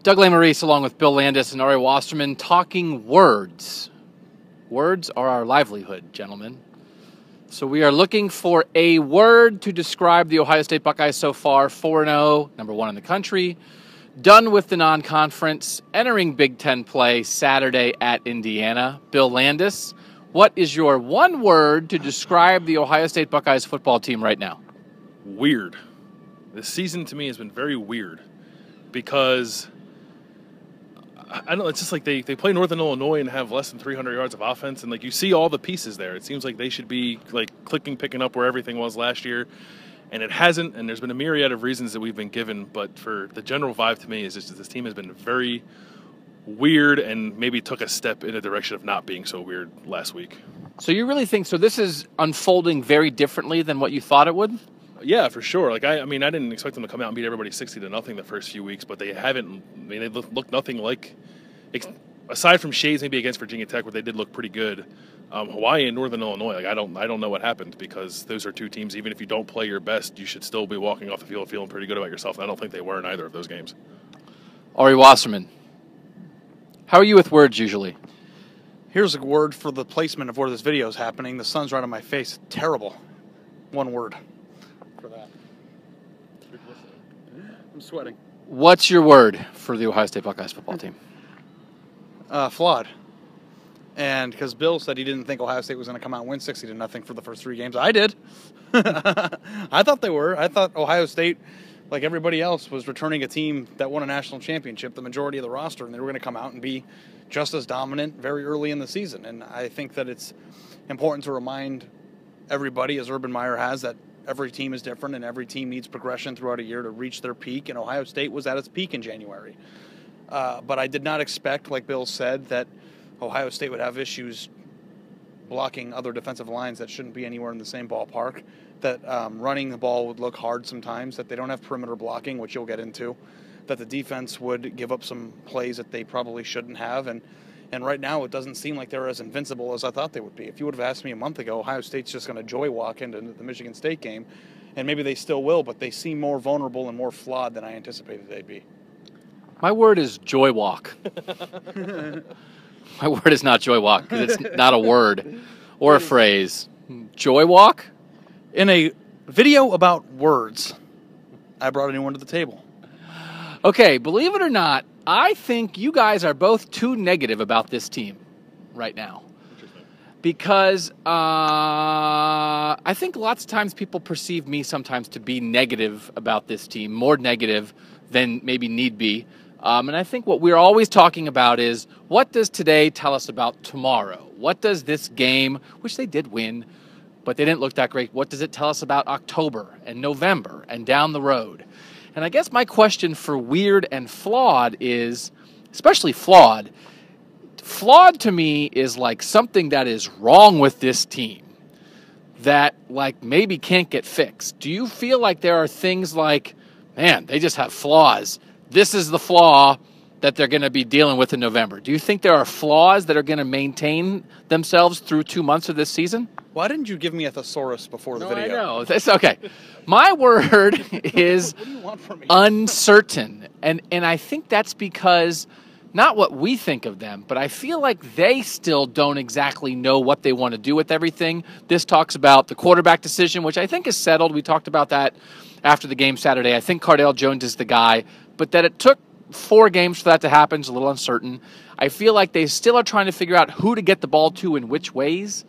Doug Maurice along with Bill Landis and Ari Wasserman talking words. Words are our livelihood, gentlemen. So we are looking for a word to describe the Ohio State Buckeyes so far. 4-0, number one in the country. Done with the non-conference, entering Big Ten play Saturday at Indiana. Bill Landis, what is your one word to describe the Ohio State Buckeyes football team right now? Weird. This season to me has been very weird because I don't know, it's just like they play Northern Illinois and have less than 300 yards of offense, and like you see all the pieces there. It seems like they should be like picking up where everything was last year, and it hasn't, and there's been a myriad of reasons that we've been given, but for the general vibe to me is just that this team has been very weird and maybe took a step in a direction of not being so weird last week. So you really think so this is unfolding very differently than what you thought it would? Yeah, for sure. Like I mean, I didn't expect them to come out and beat everybody 60-0 the first few weeks, but they haven't. I mean, they look nothing like, aside from shades maybe against Virginia Tech, where they did look pretty good. Hawaii and Northern Illinois, like I don't know what happened, because those are two teams. Even if you don't play your best, you should still be walking off the field feeling pretty good about yourself. And I don't think they were in either of those games. Ari Wasserman, how are you with words usually? Here's a word for the placement of where this video is happening. The sun's right on my face. Terrible. One word. That. I'm sweating. What's your word for the Ohio State Buckeyes football team? Flawed. And because Bill said he didn't think Ohio State was going to come out and win 60-0 for the first three games, I did. I thought they were. I thought Ohio State, like everybody else, was returning a team that won a national championship, the majority of the roster, and they were going to come out and be just as dominant very early in the season. And I think that it's important to remind everybody, as Urban Meyer has, that every team is different, and every team needs progression throughout a year to reach their peak, and Ohio State was at its peak in January. But I did not expect, like Bill said, that Ohio State would have issues blocking other defensive lines that shouldn't be anywhere in the same ballpark, that running the ball would look hard sometimes, that they don't have perimeter blocking, which you'll get into, that the defense would give up some plays that they probably shouldn't have, and right now, it doesn't seem like they're as invincible as I thought they would be. If you would have asked me a month ago, Ohio State's just going to joy walk into the Michigan State game, and maybe they still will, but they seem more vulnerable and more flawed than I anticipated they'd be. My word is joy walk. My word is not joy walk, because it's not a word or a phrase. Joy walk? In a video about words, I brought a new one to the table. Okay, believe it or not, I think you guys are both too negative about this team right now. Because I think lots of times people perceive me sometimes to be negative about this team, more negative than maybe need be. And I think what we're always talking about is, what does today tell us about tomorrow? What does this game, which they did win, but they didn't look that great, what does it tell us about October and November and down the road? And I guess my question for weird and flawed is, especially flawed to me is like something that is wrong with this team that like maybe can't get fixed. Do you feel like there are things like, man, they just have flaws? This is the flaw that they're going to be dealing with in November. Do you think there are flaws that are going to maintain themselves through 2 months of this season? Why didn't you give me a thesaurus before the video? I know. That's okay. My word is what do you want from me? Uncertain. And I think that's because, not what we think of them, but I feel like they still don't exactly know what they want to do with everything. This talks about the quarterback decision, which I think is settled. We talked about that after the game Saturday. I think Cardale Jones is the guy, but that it took 4 games for that to happen is a little uncertain. I feel like they still are trying to figure out who to get the ball to in which ways.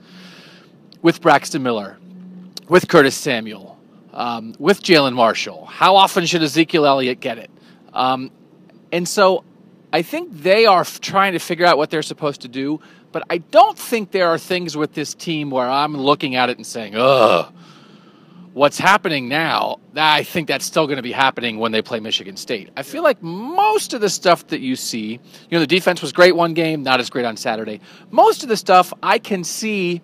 With Braxton Miller, with Curtis Samuel, with Jalen Marshall. How often should Ezekiel Elliott get it? And so I think they are trying to figure out what they're supposed to do, but I don't think there are things with this team where I'm looking at it and saying, ugh, what's happening now? I think that's still going to be happening when they play Michigan State. I feel like most of the stuff that you see, the defense was great one game, not as great on Saturday. Most of the stuff I can see,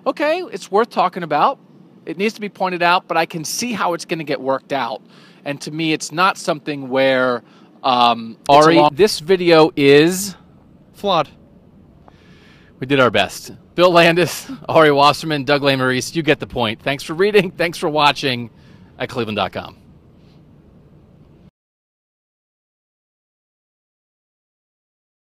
okay, it's worth talking about. It needs to be pointed out, but I can see how it's going to get worked out. And to me, it's not something where, Ari, this video is flawed. We did our best. Bill Landis, Ari Wasserman, Doug Maurice, you get the point. Thanks for reading. Thanks for watching at cleveland.com.